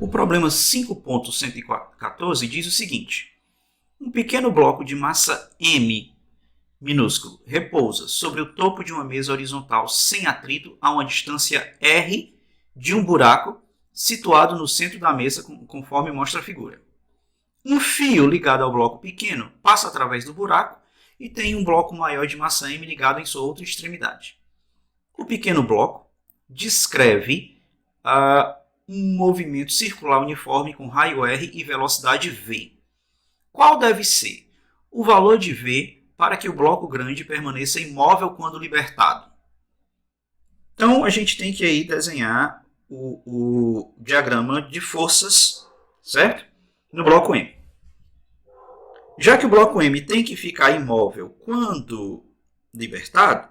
O problema 5.114 diz o seguinte: um pequeno bloco de massa M minúsculo repousa sobre o topo de uma mesa horizontal sem atrito a uma distância R de um buraco situado no centro da mesa, conforme mostra a figura. Um fio ligado ao bloco pequeno passa através do buraco e tem um bloco maior de massa M ligado em sua outra extremidade. O pequeno bloco descreve um movimento circular uniforme com raio R e velocidade V. Qual deve ser o valor de V para que o bloco grande permaneça imóvel quando libertado? Então, a gente tem que aí desenhar o diagrama de forças, certo? No bloco M. Já que o bloco M tem que ficar imóvel quando libertado,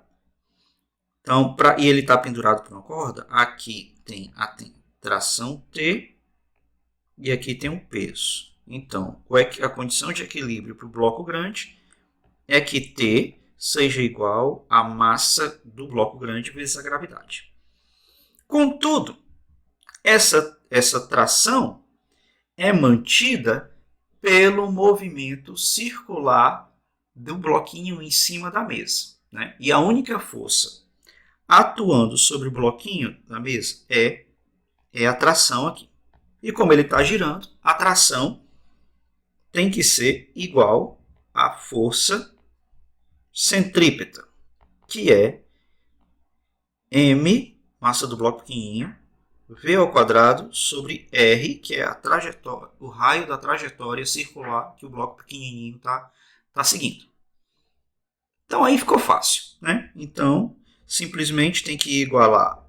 então, e ele está pendurado por uma corda, aqui tem a tração T e aqui tem um peso. Então, a condição de equilíbrio para o bloco grande é que T seja igual à massa do bloco grande vezes a gravidade. Contudo, essa tração é mantida pelo movimento circular do bloquinho em cima da mesa, né? E a única força atuando sobre o bloquinho da mesa é a tração aqui. E como ele está girando, a tração tem que ser igual à força centrípeta, que é M, massa do bloco pequenininho, V ao quadrado sobre R, que é a trajetória, o raio da trajetória circular que o bloco pequenininho está seguindo. Então aí ficou fácil, né? Então simplesmente tem que igualar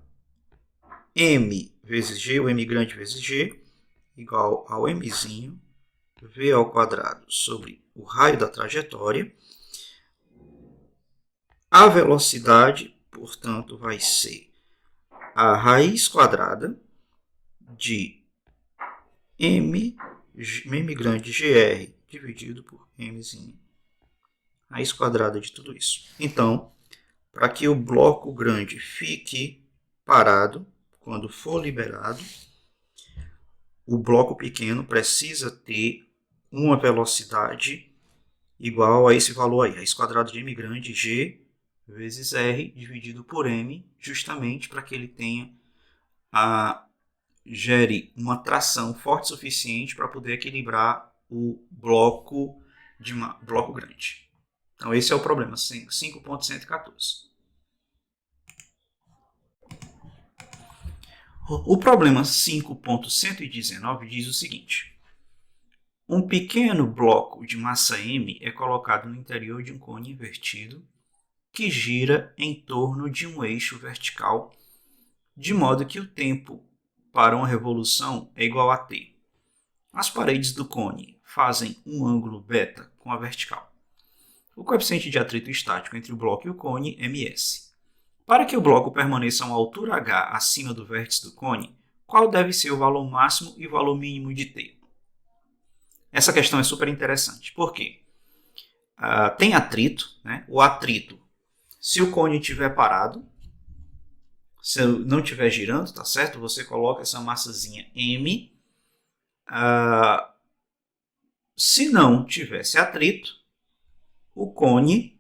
M vezes G, o M grande vezes G, igual ao Mzinho, V ao quadrado sobre o raio da trajetória. A velocidade, portanto, vai ser a raiz quadrada de M grande GR dividido por Mzinho. Raiz quadrada de tudo isso. Então, para que o bloco grande fique parado, quando for liberado, o bloco pequeno precisa ter uma velocidade igual a esse valor aí, raiz quadrada de M grande G vezes R dividido por M, justamente para que ele tenha gere uma tração forte o suficiente para poder equilibrar o bloco grande. Então esse é o problema 5.114. O problema 5.119 diz o seguinte: um pequeno bloco de massa M é colocado no interior de um cone invertido que gira em torno de um eixo vertical, de modo que o tempo para uma revolução é igual a t. As paredes do cone fazem um ângulo beta com a vertical. O coeficiente de atrito estático entre o bloco e o cone é ms. Para que o bloco permaneça a uma altura h acima do vértice do cone, qual deve ser o valor máximo e o valor mínimo de t? Essa questão é super interessante. Por quê? Tem atrito, né? O atrito, se o cone estiver parado, se não estiver girando, tá certo? Você coloca essa massazinha M. Se não tivesse atrito, o cone,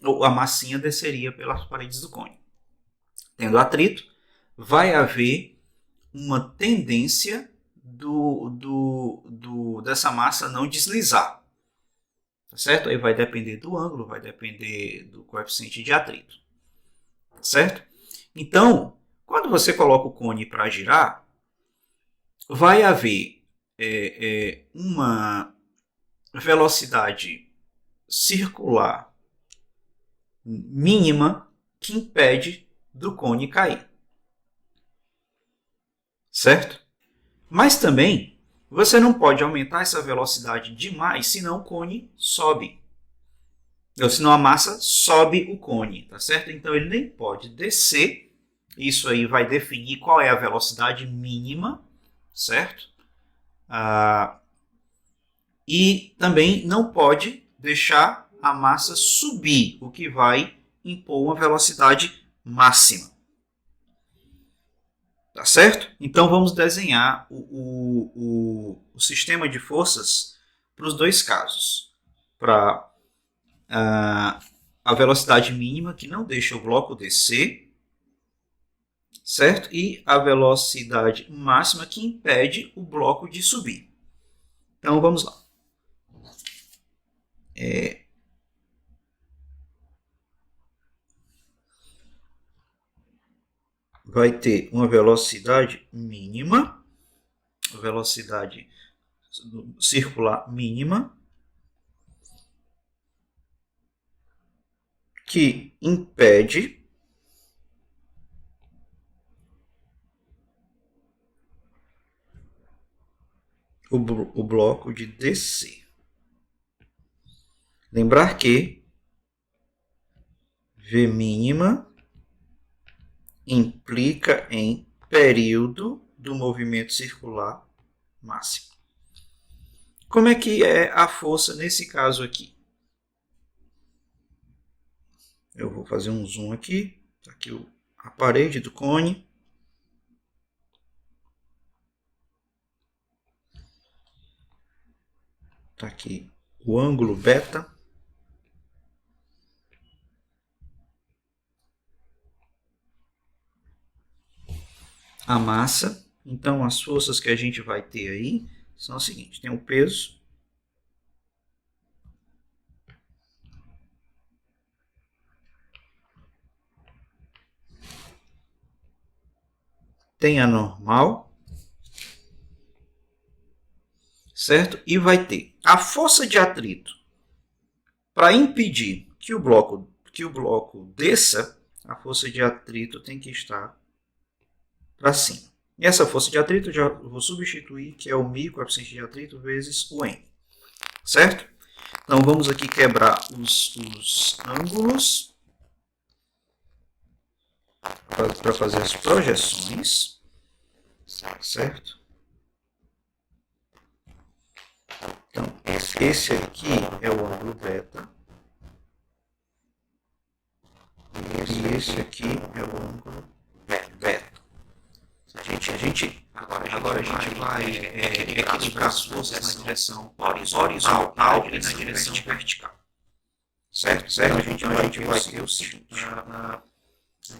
ou a massinha desceria pelas paredes do cone. Tendo atrito, vai haver uma tendência dessa massa não deslizar. Tá certo? Aí vai depender do ângulo, vai depender do coeficiente de atrito. Certo? Então, quando você coloca o cone para girar, vai haver uma velocidade circular mínima que impede do cone cair. Certo? Mas também você não pode aumentar essa velocidade demais, senão o cone sobe. Ou senão a massa sobe o cone, tá certo? Então ele nem pode descer. Isso aí vai definir qual é a velocidade mínima, certo? E também não pode deixar a massa subir, o que vai impor uma velocidade máxima. Tá certo? Então vamos desenhar o sistema de forças para os dois casos. Para a velocidade mínima, que não deixa o bloco descer, certo? E a velocidade máxima, que impede o bloco de subir. Então vamos lá. Vai ter uma velocidade mínima, velocidade circular mínima, que impede o bloco de descer. Lembrar que V mínima implica em período do movimento circular máximo. Como é que é a força nesse caso aqui? Eu vou fazer um zoom aqui. Está aqui a parede do cone. Está aqui o ângulo beta. A massa. Então, as forças que a gente vai ter aí são as seguintes. Tem o peso. Tem a normal. Certo? E vai ter a força de atrito para impedir que o bloco desça. A força de atrito tem que estar para cima. E essa força de atrito eu já vou substituir, que é o μ, coeficiente de atrito, vezes o N. Certo? Então vamos aqui quebrar os ângulos para fazer as projeções. Certo? Então, esse aqui é o ângulo beta. E esse aqui é o ângulo beta. Agora a gente vai equilibrar as forças na direção horizontal e na direção vertical. Certo? Então a gente vai ter o seguinte. Tem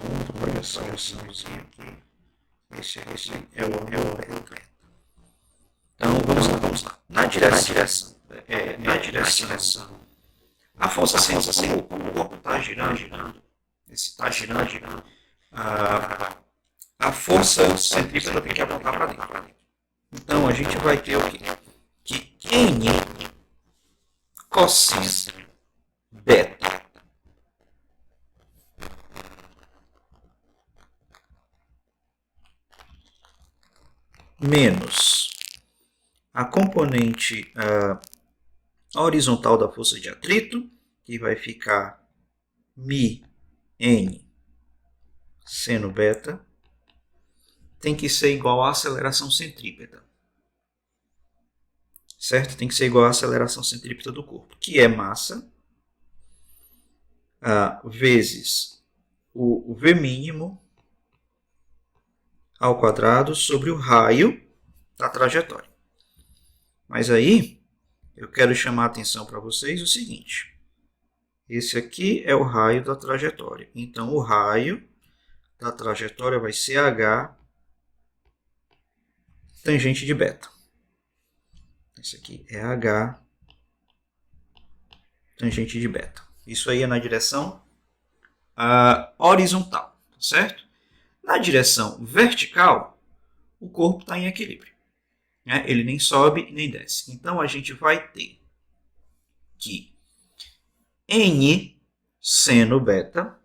uma projeçãozinha aqui. Esse é o ângulo beta. Então vamos lá. Na direção. A força assim, como o corpo está girando, está girando, a força centrípeta tem que apontar para dentro. Então a gente vai ter o quê? Que N cosseno beta menos a componente horizontal da força de atrito, que vai ficar μ N seno beta, tem que ser igual à aceleração centrípeta. Certo? Tem que ser igual à aceleração centrípeta do corpo, que é massa, vezes o V mínimo ao quadrado sobre o raio da trajetória. Mas aí, eu quero chamar a atenção para vocês o seguinte. Esse aqui é o raio da trajetória. Então, o raio da trajetória vai ser H tangente de beta. Esse aqui é H tangente de beta. Isso aí é na direção horizontal, certo? Na direção vertical, o corpo está em equilíbrio. Né? Ele nem sobe nem desce. Então, a gente vai ter que N seno beta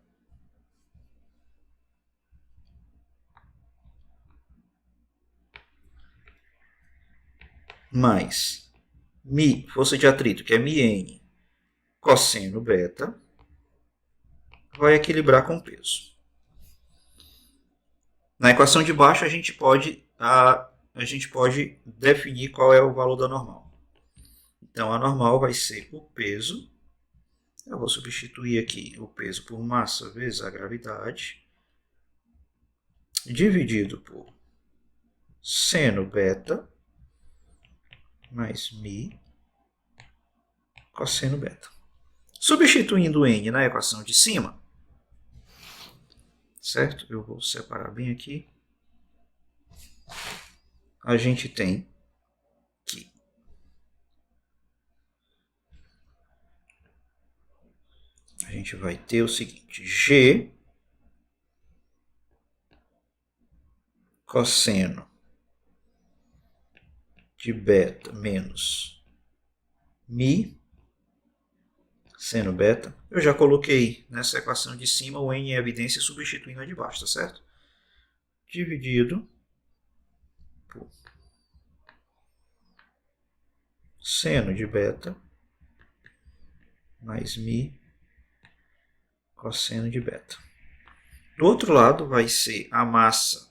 mais μ, força de atrito, que é μn, cosseno beta, vai equilibrar com peso. Na equação de baixo, a gente pode definir qual é o valor da normal. Então, a normal vai ser o peso Eu vou substituir aqui o peso por massa vezes a gravidade, dividido por seno beta mais mi cosseno beta. Substituindo n na equação de cima, certo? Eu vou separar bem aqui. A gente tem que a gente vai ter o seguinte: g cosseno de beta menos mi seno beta. Eu já coloquei nessa equação de cima o n em evidência substituindo a de baixo, tá certo? Dividido por seno de beta mais mi cosseno de beta. Do outro lado vai ser a massa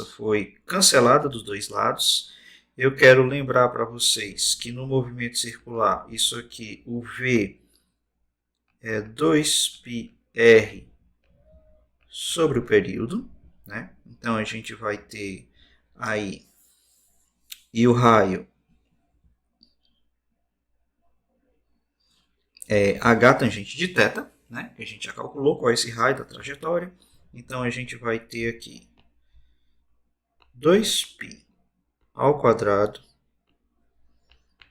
foi cancelada dos dois lados. Eu quero lembrar para vocês que no movimento circular, isso aqui, o V é 2πr sobre o período, né? Então a gente vai ter aí, e o raio é h tangente de θ, né? Que a gente já calculou qual é esse raio da trajetória. Então a gente vai ter aqui 2π ao quadrado,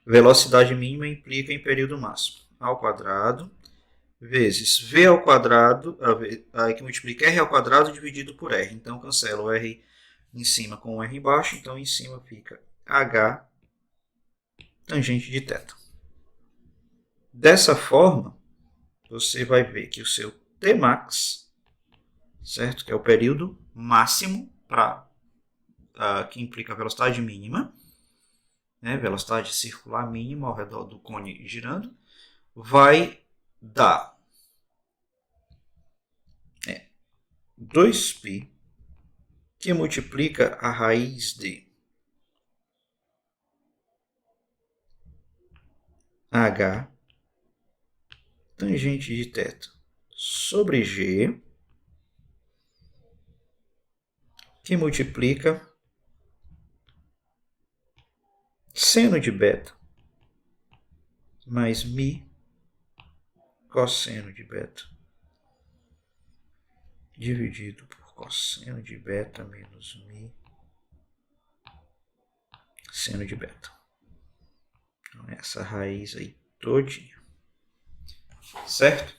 velocidade mínima implica em período máximo, ao quadrado, vezes v ao quadrado, aí que multiplica r ao quadrado dividido por r. Então cancela o r em cima com o r embaixo, então em cima fica h tangente de θ. Dessa forma, você vai ver que o seu Tmax, certo? Que é o período máximo que implica a velocidade mínima, né? Velocidade circular mínima ao redor do cone girando, vai dar 2π, que multiplica a raiz de h tangente de θ sobre g, que multiplica seno de beta mais mi cosseno de beta dividido por cosseno de beta menos mi seno de beta. Então, essa raiz aí todinha. Certo?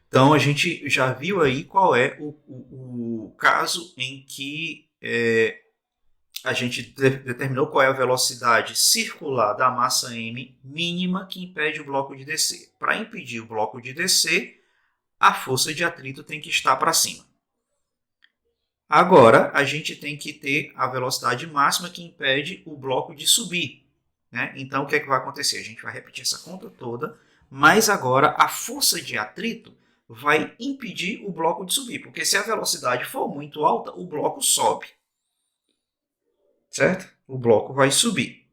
Então, a gente já viu aí qual é o caso em que a gente determinou qual é a velocidade circular da massa m mínima que impede o bloco de descer. Para impedir o bloco de descer, a força de atrito tem que estar para cima. Agora, a gente tem que ter a velocidade máxima que impede o bloco de subir, né? Então, o que é que vai acontecer? A gente vai repetir essa conta toda, mas agora a força de atrito vai impedir o bloco de subir, porque se a velocidade for muito alta, o bloco sobe. Certo? O bloco vai subir.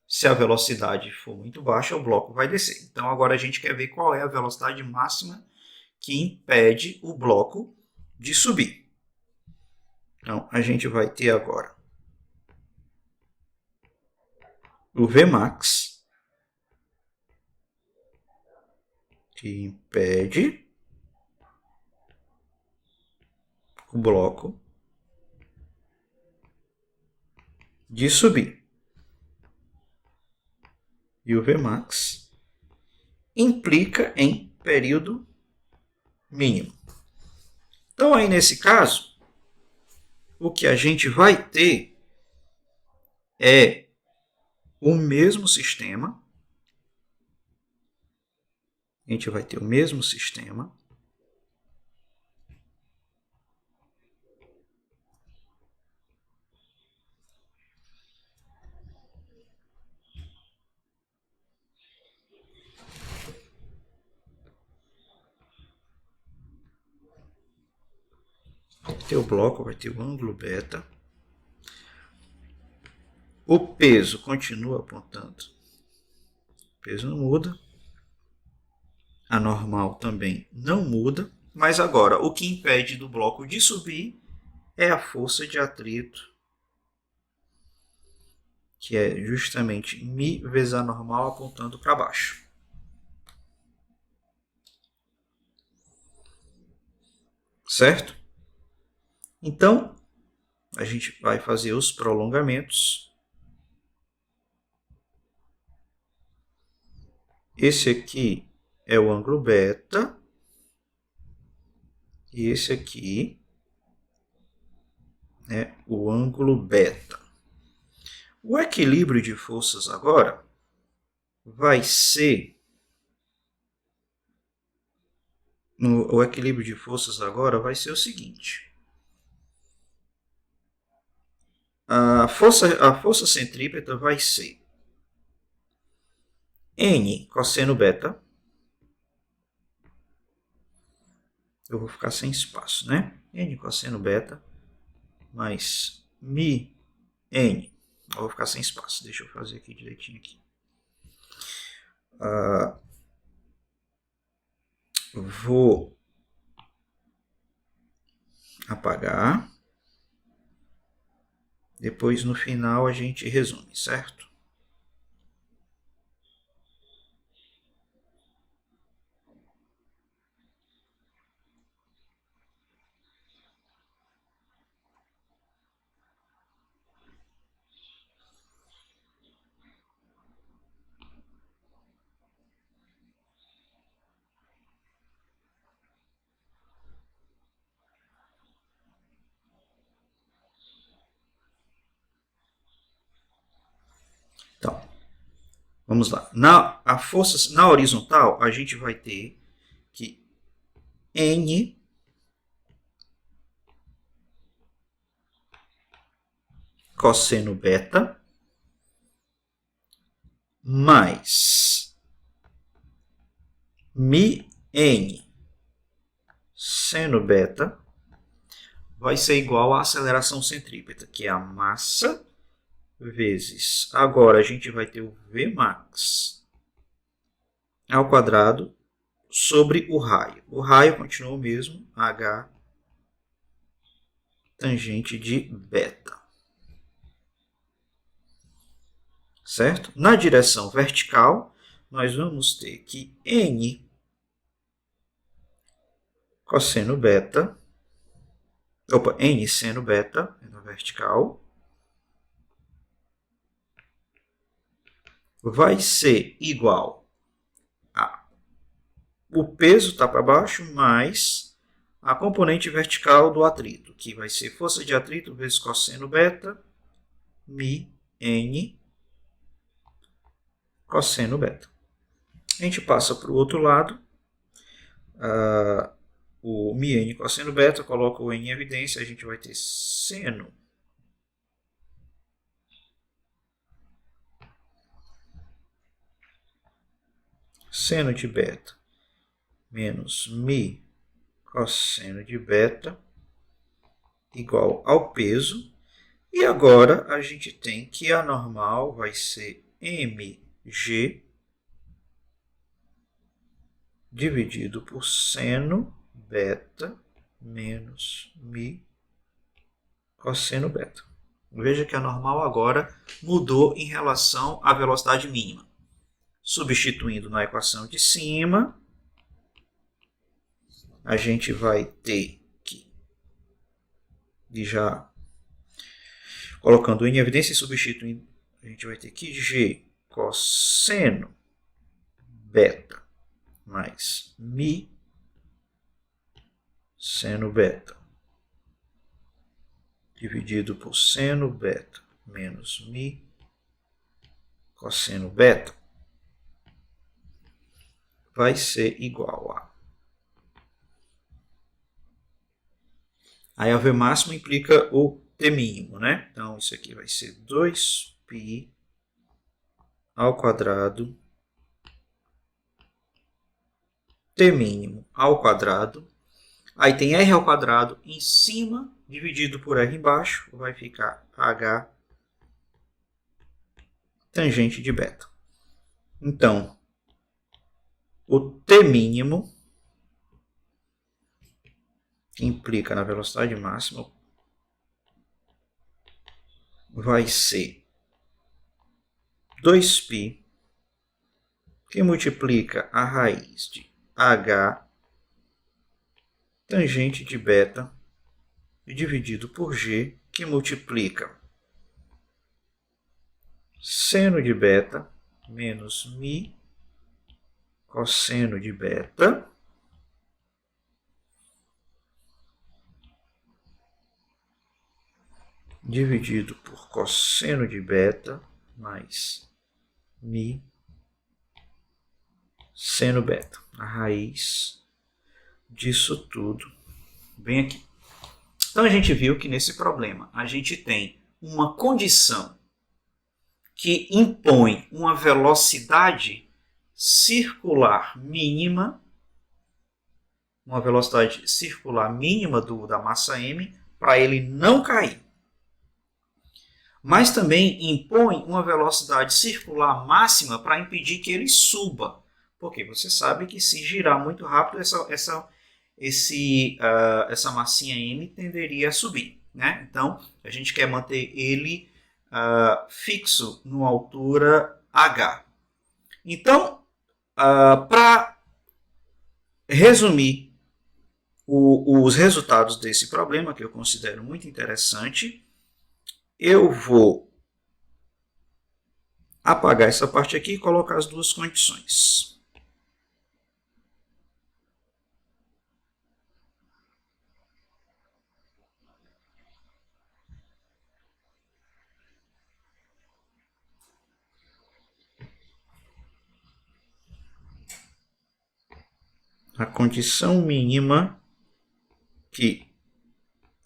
Se a velocidade for muito baixa, o bloco vai descer. Então, agora a gente quer ver qual é a velocidade máxima que impede o bloco de subir. Então, a gente vai ter agora o Vmax, que impede o bloco de subir. E o Vmax implica em período mínimo. Então, aí nesse caso, o que a gente vai ter é o mesmo sistema. A gente vai ter o mesmo sistema. Vai ter o bloco, vai ter o ângulo beta. O peso continua apontando peso não muda. A normal também não muda. Mas agora, o que impede do bloco de subir é a força de atrito, que é justamente Mi vezes a normal apontando para baixo. Certo? Então, a gente vai fazer os prolongamentos. Esse aqui é o ângulo beta. E esse aqui é o ângulo beta. O equilíbrio de forças agora vai ser... O equilíbrio de forças agora vai ser o seguinte. A força centrípeta vai ser N cosseno beta. Eu vou ficar sem espaço, né? N cosseno beta mais Mi N. Eu vou ficar sem espaço. Deixa eu fazer aqui direitinho aqui. Vou apagar. Depois, no final, a gente resume, certo? Então, vamos lá. Na horizontal, a gente vai ter que N cosseno beta mais Mi N seno beta vai ser igual à aceleração centrípeta, que é a massa vezes... Agora a gente vai ter o Vmax ao quadrado sobre o raio. O raio continua o mesmo, H tangente de beta. Certo? Na direção vertical, nós vamos ter que N cosseno beta, N seno beta, na vertical, vai ser igual a... O peso está para baixo, mais a componente vertical do atrito, que vai ser força de atrito vezes cosseno beta, Mi N cosseno beta. A gente passa para o outro lado. O Mi N cosseno beta, coloca o N em evidência, a gente vai ter seno de beta menos Mi cosseno de beta igual ao peso. E agora a gente tem que a normal vai ser mg dividido por seno beta menos Mi cosseno beta. Veja que a normal agora mudou em relação à velocidade mínima. Substituindo na equação de cima, a gente vai ter que, e já colocando em evidência e substituindo, a gente vai ter que G cosseno beta mais Mi seno beta dividido por seno beta menos Mi cosseno beta vai ser igual a... Aí a V máximo implica o T mínimo, né? Então isso aqui vai ser 2π ao quadrado T mínimo ao quadrado. Aí tem R ao quadrado em cima, dividido por R embaixo, vai ficar H tangente de beta. Então, o T mínimo, que implica na velocidade máxima, vai ser 2π, que multiplica a raiz de h tangente de beta dividido por g, que multiplica seno de beta menos mi cosseno de beta dividido por cosseno de beta mais mi seno beta. A raiz disso tudo bem aqui. Então a gente viu que nesse problema a gente tem uma condição que impõe uma velocidade circular mínima, da massa m, para ele não cair. Mas também impõe uma velocidade circular máxima para impedir que ele suba. Porque você sabe que se girar muito rápido, essa massinha m tenderia a subir. Né? Então, a gente quer manter ele fixo numa altura h. Então, para resumir os resultados desse problema, que eu considero muito interessante, eu vou apagar essa parte aqui e colocar as duas condições. A condição mínima,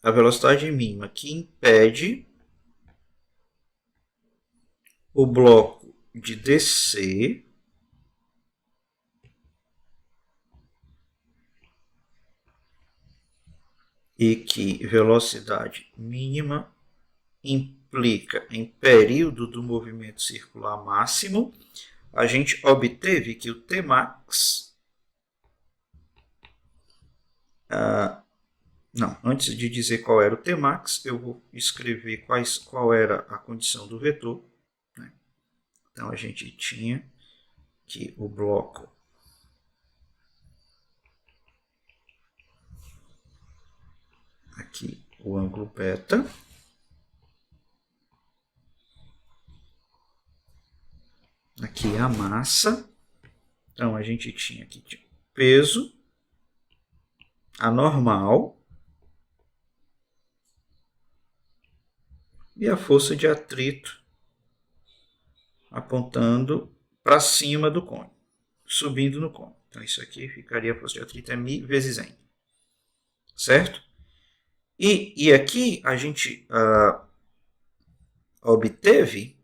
a velocidade mínima que impede o bloco de descer e que velocidade mínima implica em período do movimento circular máximo, a gente obteve que o Tmax... antes de dizer qual era o Tmax, eu vou escrever qual era a condição do vetor. Né? Então, a gente tinha que o bloco aqui, o ângulo beta, aqui a massa. Então, a gente tinha aqui peso anormal e a força de atrito apontando para cima do cone, subindo no cone. Então, isso aqui ficaria, a força de atrito é μ vezes n. Certo? E aqui a gente obteve...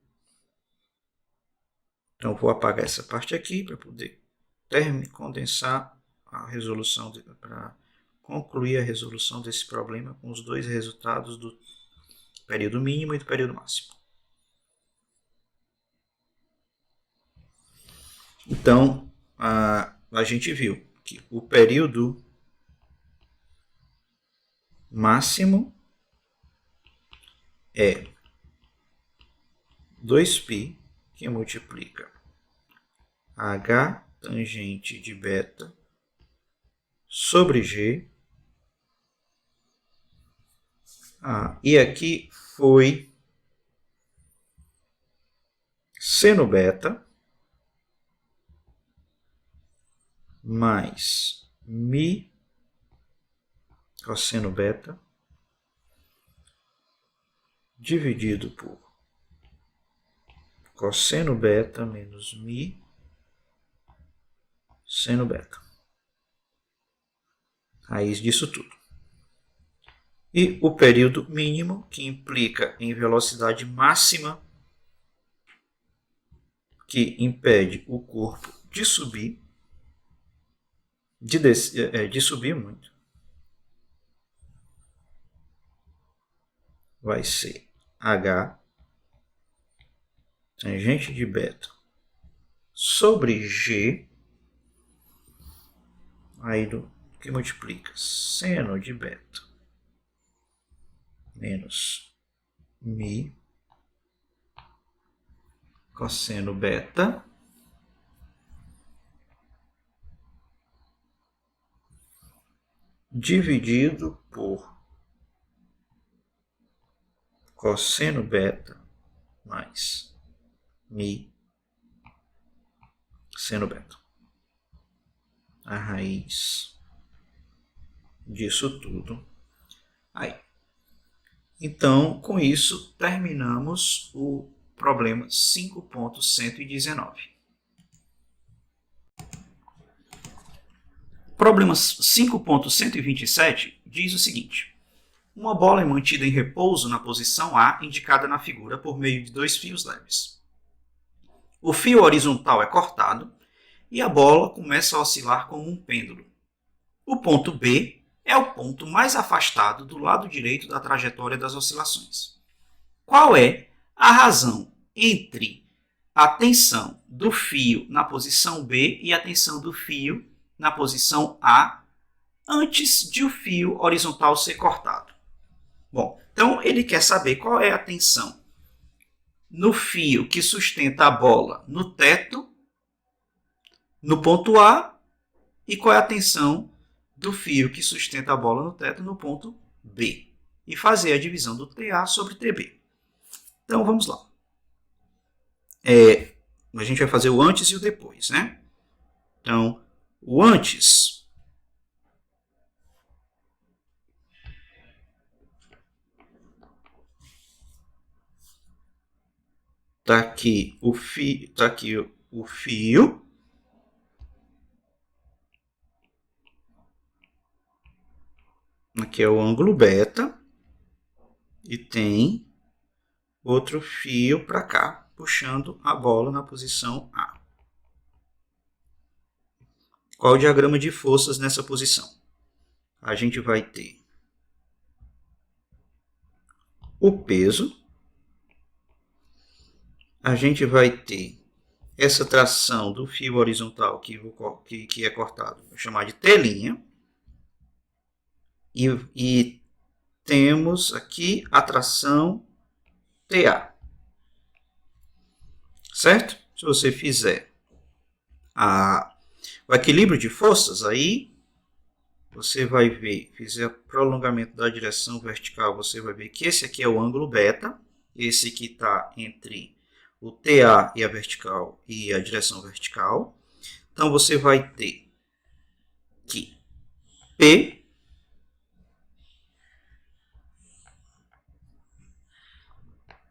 Então, vou apagar essa parte aqui para poder condensar a resolução, para concluir a resolução desse problema com os dois resultados do período mínimo e do período máximo. Então, a gente viu que o período máximo é 2π, que multiplica h tangente de beta sobre g. E aqui foi seno beta mais mi cosseno beta dividido por cosseno beta menos mi seno beta. Raiz disso tudo. E o período mínimo, que implica em velocidade máxima, que impede o corpo de subir, de subir muito, vai ser h tangente de beta sobre G, aí do que multiplica seno de beta menos mi cosseno beta dividido por cosseno beta mais mi seno beta. A raiz disso tudo aí. Então, com isso, terminamos o problema 5.119. Problema 5.127 diz o seguinte: uma bola é mantida em repouso na posição A, indicada na figura, por meio de 2 fios leves. O fio horizontal é cortado e a bola começa a oscilar como um pêndulo. O ponto B é o ponto mais afastado do lado direito da trajetória das oscilações. Qual é a razão entre a tensão do fio na posição B e a tensão do fio na posição A antes de o fio horizontal ser cortado? Bom, então ele quer saber qual é a tensão no fio que sustenta a bola no teto, no ponto A, e qual é a tensão do fio que sustenta a bola no teto no ponto B. E fazer a divisão do TA sobre TB. Então vamos lá. A gente vai fazer o antes e o depois, né? Então, o antes está aqui o fio, aqui é o ângulo beta e tem outro fio para cá puxando a bola na posição A. Qual o diagrama de forças nessa posição? A gente vai ter o peso, a gente vai ter essa tração do fio horizontal que é cortado, vou chamar de telinha, e temos aqui a tração TA. Certo? Se você fizer o equilíbrio de forças, aí você vai ver, fizer prolongamento da direção vertical, você vai ver que esse aqui é o ângulo beta, esse aqui está entre o TA e a vertical e a direção vertical. Então você vai ter que P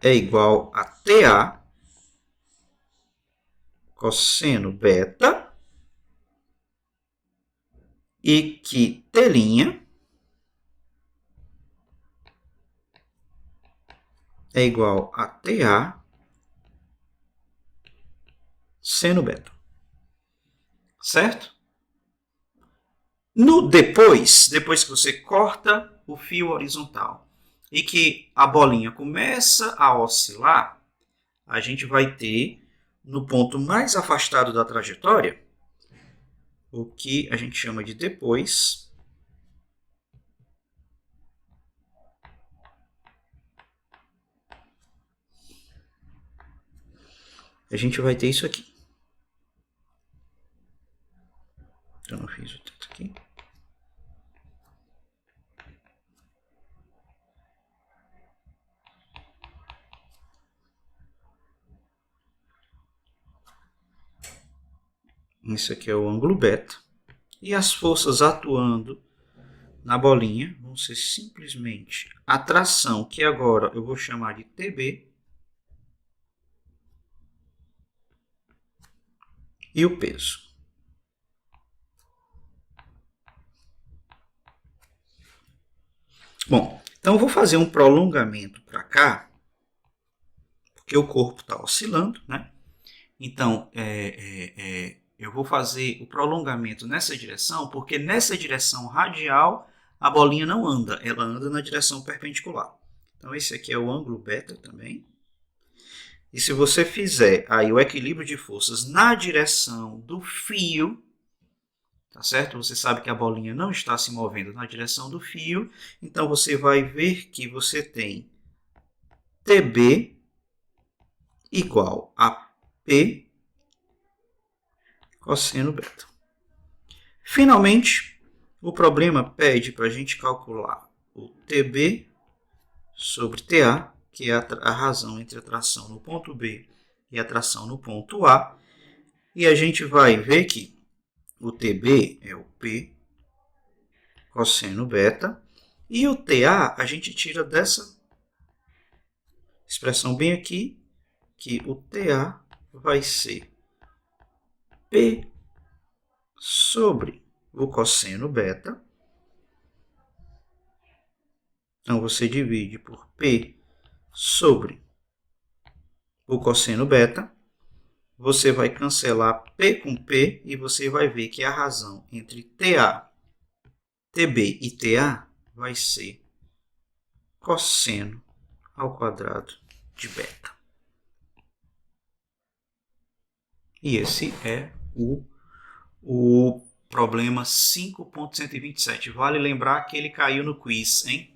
é igual a TA cosseno beta e que telinha é igual a TA seno beta. Certo? Depois que você corta o fio horizontal e que a bolinha começa a oscilar, a gente vai ter no ponto mais afastado da trajetória o que a gente chama de depois. A gente vai ter isso aqui. Eu não fiz o teto aqui. Esse aqui é o ângulo beta. E as forças atuando na bolinha vão ser simplesmente a tração, que agora eu vou chamar de TB, e o peso. Bom, então eu vou fazer um prolongamento para cá, porque o corpo está oscilando, né? Então, eu vou fazer o prolongamento nessa direção, porque nessa direção radial a bolinha não anda, ela anda na direção perpendicular. Então, esse aqui é o ângulo beta também. E se você fizer aí o equilíbrio de forças na direção do fio, tá certo? Você sabe que a bolinha não está se movendo na direção do fio, então você vai ver que você tem TB igual a P cosseno beta. Finalmente, o problema pede para a gente calcular o TB sobre TA, que é a razão entre a tração no ponto B e a tração no ponto A. E a gente vai ver que o TB é o P cosseno beta. E o TA a gente tira dessa expressão bem aqui, que o TA vai ser P sobre o cosseno beta. Então, você divide por P sobre o cosseno beta. Você vai cancelar P com P e você vai ver que a razão entre TA, TB e TA vai ser cosseno ao quadrado de beta. E esse é o problema 5.127. Vale lembrar que ele caiu no quiz, hein?